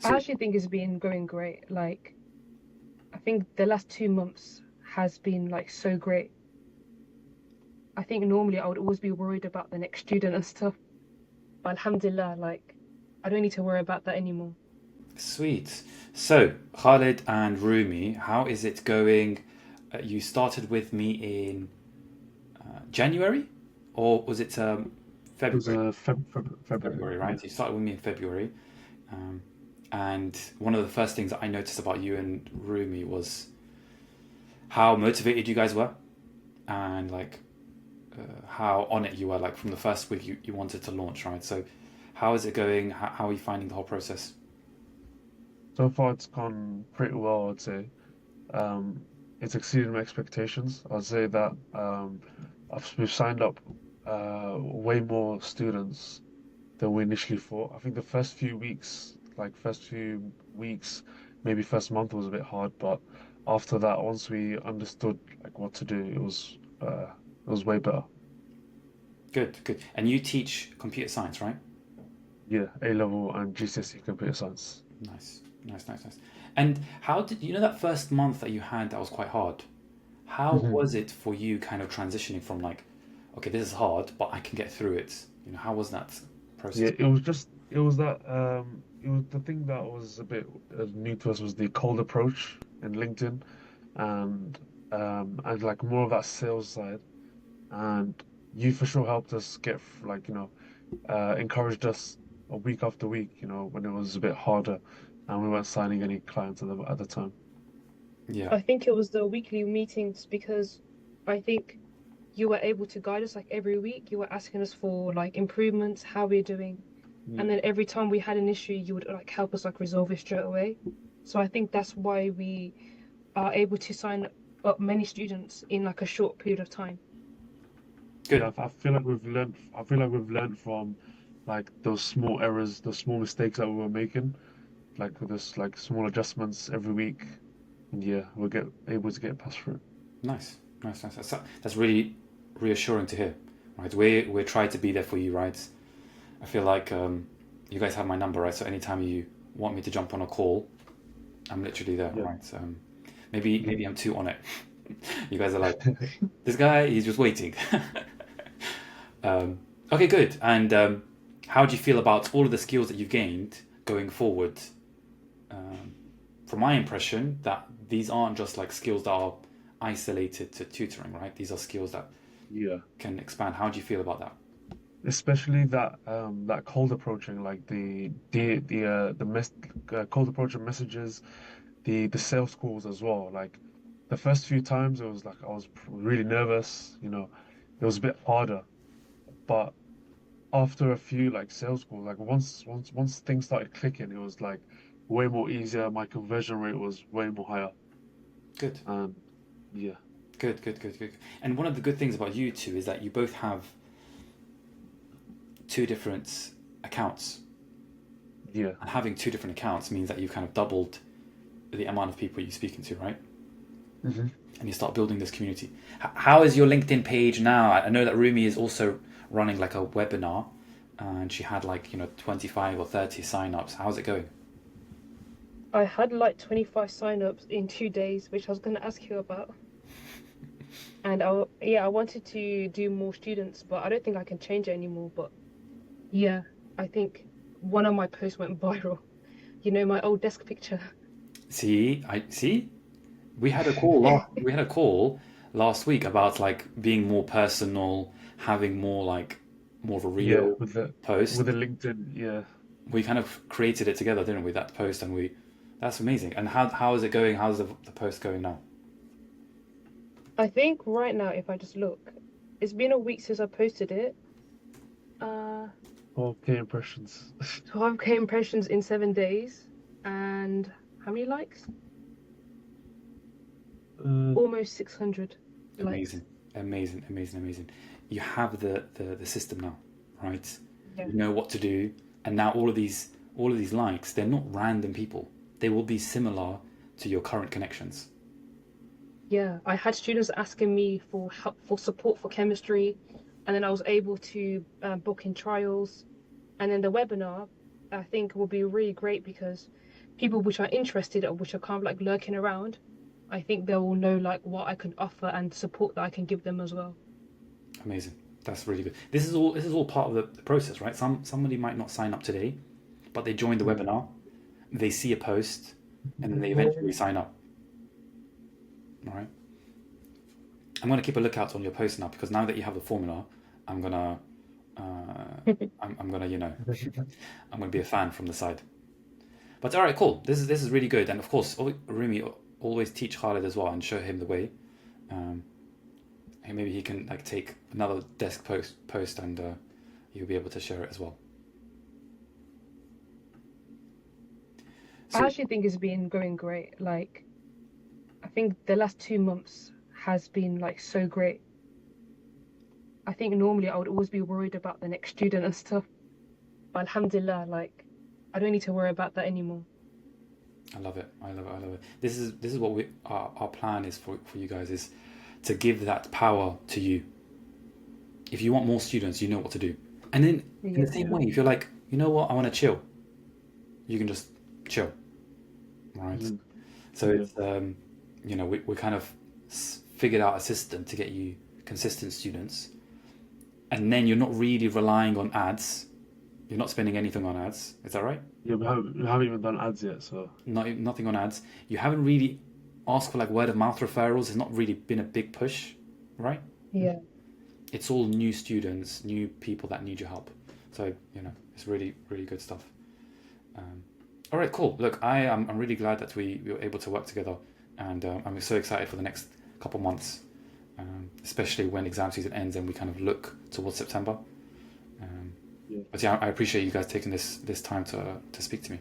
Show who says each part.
Speaker 1: I
Speaker 2: Sweet.
Speaker 1: actually think it's been going great. Like, I think the last 2 months has been like so great. I think normally I would always be worried about the next student and stuff. But Alhamdulillah, like, I don't need to worry about that anymore.
Speaker 2: Sweet. So, Khaled and Rumi, how is it going? You started with me in January, or was it
Speaker 3: It was
Speaker 2: February?
Speaker 3: February.
Speaker 2: February, right?
Speaker 3: Yeah.
Speaker 2: So you started with me in February. Um, and one of the first things that I noticed about you and Rumi was how motivated you guys were, and like how on it you were. Like from the first week, you wanted to launch, right? So, how is it going? How are you finding the whole process?
Speaker 3: So far, it's gone pretty well, I'd say. Um, it's exceeded my expectations. I'd say that we've signed up way more students than we initially thought. I think the first few weeks, maybe first month was a bit hard, but after that, once we understood like what to do, it was way better.
Speaker 2: Good, good. And you teach computer science, right?
Speaker 3: Yeah, A level and GCSE computer science.
Speaker 2: Nice, nice, nice, nice. And how did you know that first month that you had that was quite hard? How
Speaker 3: Mhm.
Speaker 2: was it for you kind of transitioning from like, okay, this is hard, but I can get through it? How was that process?
Speaker 3: Yeah, it was the thing that was a bit new to us was the cold approach in LinkedIn and and like more of that sales side. And you for sure helped us encouraged us a week after week, when it was a bit harder and we weren't signing any clients at the time.
Speaker 2: Yeah,
Speaker 1: I think it was the weekly meetings because I think you were able to guide us like every week. You were asking us for like improvements, how we're doing.
Speaker 3: Yeah.
Speaker 1: And then every time we had an issue, you would like help us like resolve it straight away. So I think that's why we are able to sign up many students in like a short period of time.
Speaker 2: good.
Speaker 3: I feel like we've learned from like those small errors, those small mistakes that we were making, like with this like small adjustments every week. And yeah, we'll get able to get past through it.
Speaker 2: Nice, nice, nice. That's really reassuring to hear, right? We're trying to be there for you, right? I feel like you guys have my number, right? So anytime you want me to jump on a call, I'm literally there,
Speaker 3: Yeah.
Speaker 2: right? Maybe
Speaker 3: Yeah.
Speaker 2: I'm too on it. You guys are like, this guy, he's just waiting. um, okay, good. And how do you feel about all of the skills that you've gained going forward? Um, from my impression, that these aren't just like skills that are isolated to tutoring, right? These are skills that
Speaker 3: Yeah.
Speaker 2: can expand. How do you feel about that?
Speaker 3: Especially that cold approaching, like the cold approaching messages, the sales calls as well. Like the first few times, it was like I was really nervous. It was a bit harder, but after a few like sales calls, like once things started clicking, it was like way more easier. My conversion rate was way more higher,
Speaker 2: Good,
Speaker 3: and yeah,
Speaker 2: good, good, good, good. And one of the good things about you two is that you both have two different accounts.
Speaker 3: yeah.
Speaker 2: And having two different accounts means that you've kind of doubled the amount of people you're speaking to, right?
Speaker 3: Hmm.
Speaker 2: And you start building this community. How is your LinkedIn page now? I know that Rumi is also running like a webinar, and she had like 25 or 30 signups. How's it going?
Speaker 1: I had like 25 signups in 2 days, which I was going to ask you about. And yeah, I wanted to do more students, but I don't think I can change it anymore. But yeah, I think one of my posts went viral. My old desk picture.
Speaker 2: See, I see. We had a call last week about like being more personal, having more of a
Speaker 3: Yeah,
Speaker 2: real
Speaker 3: with
Speaker 2: post.
Speaker 3: the LinkedIn, yeah.
Speaker 2: We kind of created it together, didn't we? That post, and that's amazing. And how is it going? How's the post going now?
Speaker 1: I think right now, if I just look, it's been a week since I posted it. Uh,
Speaker 3: 12K impressions.
Speaker 1: 12K impressions in 7 days. And how many likes?
Speaker 3: Uh,
Speaker 1: Almost 600 likes.
Speaker 2: Amazing, amazing, amazing, amazing. You have the system now, right?
Speaker 1: Yeah.
Speaker 2: You know what to do, and now all of these likes, they're not random people. They will be similar to your current connections.
Speaker 1: Yeah, I had students asking me for help, for support for chemistry, and then I was able to book in trials. And then the webinar, I think will be really great because people which are interested or which are kind of like lurking around, I think they will know like what I can offer and support that I can give them as well.
Speaker 2: Amazing. That's really good. This is all part of the process, right? Somebody might not sign up today, but they join the
Speaker 3: Yeah.
Speaker 2: webinar, they see a post, and then they eventually sign up. All right. I'm gonna keep a lookout on your post now because now that you have the formula, I'm gonna, I'm gonna, I'm gonna be a fan from the side. But all right, cool. This is really good, and of course, Rumi always teach Khaled as well and show him the way. Um, and maybe he can like take another desk post and you'll be able to share it as well.
Speaker 1: I
Speaker 2: So
Speaker 1: actually think it's been going great. Like, I think the last 2 months has been like so great. I think normally I would always be worried about the next student and stuff. But Alhamdulillah, like, I don't need to worry about that anymore.
Speaker 2: I love it. I love it. I love it. This is what our plan is for you guys is to give that power to you. If you want more students, you know what to do. And then in
Speaker 1: Yeah.
Speaker 2: the same way, if you're like, you know what, I want to chill, you can just chill, right?
Speaker 3: Mhm.
Speaker 2: So
Speaker 3: Yeah.
Speaker 2: it's we kind of figured out a system to get you consistent students, and then you're not really relying on ads. You're not spending anything on ads. Is that right?
Speaker 3: Yeah, we haven't even done ads yet, so
Speaker 2: Nothing on ads. You haven't really asked for like word of mouth referrals. It's not really been a big push, right?
Speaker 1: Yeah.
Speaker 2: It's all new students, new people that need your help. So it's really really good stuff. All right, cool. Look, I'm really glad that we were able to work together, and I'm so excited for the next couple months, especially when exam season ends and we kind of look towards September.
Speaker 3: yeah.
Speaker 2: But yeah, I appreciate you guys taking this time to speak to me.